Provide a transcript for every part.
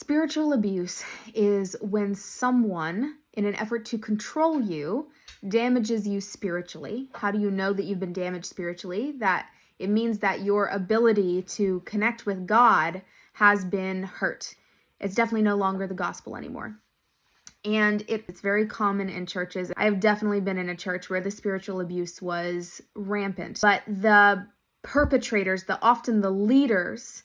Spiritual abuse is when someone, in an effort to control you, damages you spiritually. How do you know that you've been damaged spiritually? That it means that your ability to connect with God has been hurt. It's definitely no longer the gospel anymore. And it's very common in churches. I have definitely been in a church where the spiritual abuse was rampant. But the perpetrators, often the leaders,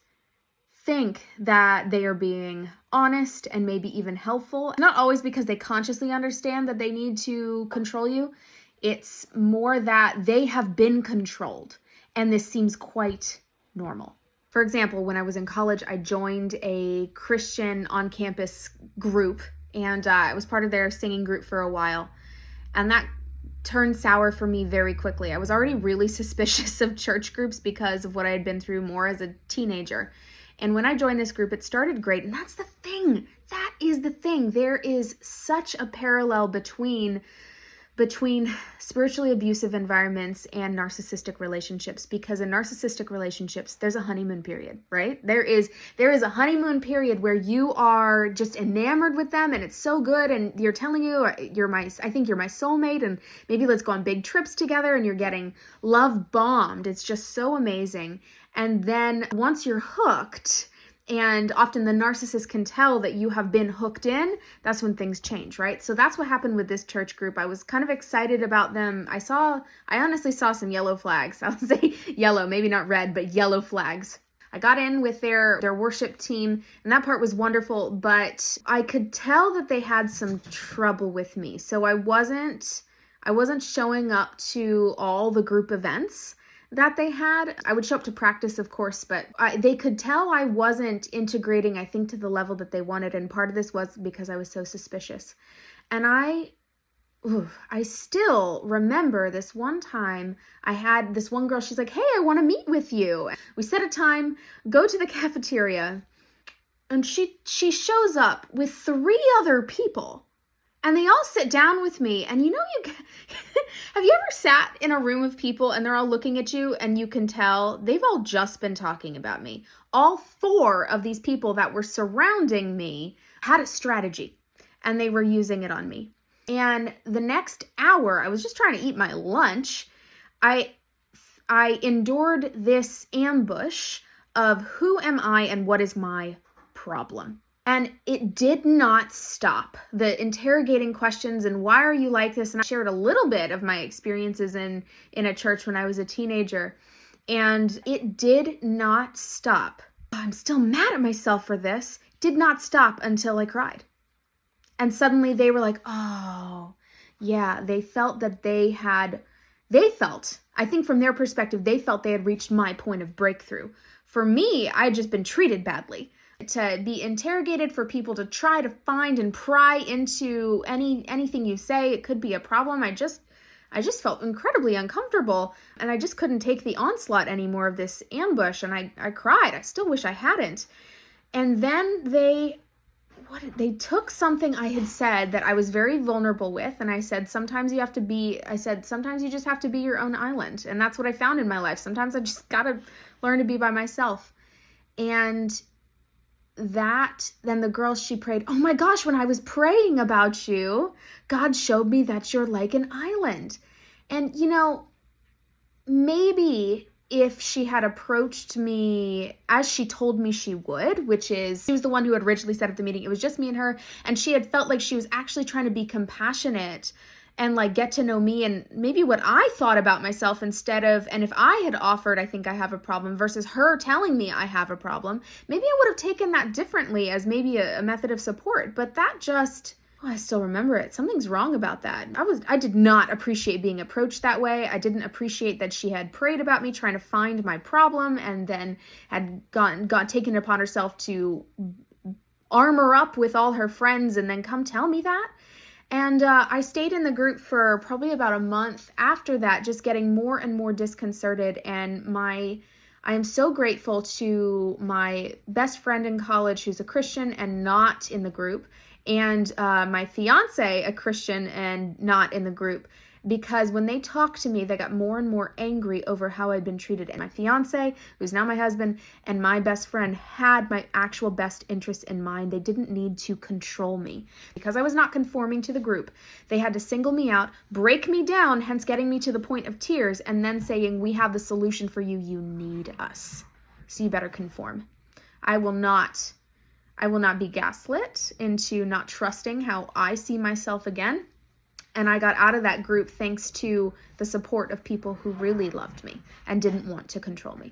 think that they are being honest and maybe even helpful. Not always because they consciously understand that they need to control you. It's more that they have been controlled, and this seems quite normal. For example, when I was in college, I joined a Christian on-campus group, and I was part of their singing group for a while, and that turned sour for me very quickly. I was already really suspicious of church groups because of what I had been through more as a teenager. And when I joined this group, it started great. And that's the thing. That is the thing. There is such a parallel between spiritually abusive environments and narcissistic relationships, because in narcissistic relationships, there's a honeymoon period, right? There is a honeymoon period where you are just enamored with them and it's so good, and you're telling you, I think you're my soulmate, and maybe let's go on big trips together, and you're getting love bombed. It's just so amazing. And then once you're hooked, and often the narcissist can tell that you have been hooked in, that's when things change, right? So that's what happened with this church group. I was kind of excited about them. I honestly saw some yellow flags. I'll say yellow, maybe not red, but yellow flags. I got in with their worship team, and that part was wonderful, but I could tell that they had some trouble with me. So I wasn't showing up to all the group events that they had. I would show up to practice, of course, but they could tell I wasn't integrating, I think, to the level that they wanted. And part of this was because I was so suspicious. And I still remember this one time I had this one girl, she's like, "Hey, I want to meet with you." We set a time, go to the cafeteria, and she shows up with 3 other people. And they all sit down with me, and have you ever sat in a room of people and they're all looking at you and you can tell they've all just been talking about me? All 4 of these people that were surrounding me had a strategy, and they were using it on me. And the next hour, I was just trying to eat my lunch. I endured this ambush of who am I and what is my problem. And it did not stop. The interrogating questions and why are you like this? And I shared a little bit of my experiences in a church when I was a teenager. And it did not stop. I'm still mad at myself for this. It did not stop until I cried. And suddenly they were like, oh, yeah, they felt that I think from their perspective, they felt they had reached my point of breakthrough. For me, I had just been treated badly. To be interrogated, for people to try to find and pry into anything you say, it could be a problem. I just felt incredibly uncomfortable, and I just couldn't take the onslaught anymore of this ambush, and I cried. I still wish I hadn't. And then they took something I had said that I was very vulnerable with, and I said, sometimes you just have to be your own island. And that's what I found in my life. Sometimes I just gotta learn to be by myself. And then the girl, she prayed, "Oh my gosh, when I was praying about you, God showed me that you're like an island." And maybe if she had approached me as she told me she would, which is, she was the one who had originally said at the meeting, it was just me and her, and she had felt like she was actually trying to be compassionate and like get to know me and maybe what I thought about myself instead of, and if I had offered, I think I have a problem, versus her telling me I have a problem, maybe I would have taken that differently as maybe a method of support. But that just, I still remember it. Something's wrong about that. I did not appreciate being approached that way. I didn't appreciate that she had prayed about me, trying to find my problem, and then had taken it upon herself to armor up with all her friends and then come tell me that. And I stayed in the group for probably about a month after that, just getting more and more disconcerted. And I am so grateful to my best friend in college who's a Christian and not in the group, and my fiance, a Christian and not in the group. because when they talked to me, they got more and more angry over how I'd been treated. And my fiance, who's now my husband, and my best friend had my actual best interests in mind. They didn't need to control me. Because I was not conforming to the group, they had to single me out, break me down, hence getting me to the point of tears, and then saying, we have the solution for you. You need us. So you better conform. I will not be gaslit into not trusting how I see myself again. And I got out of that group thanks to the support of people who really loved me and didn't want to control me.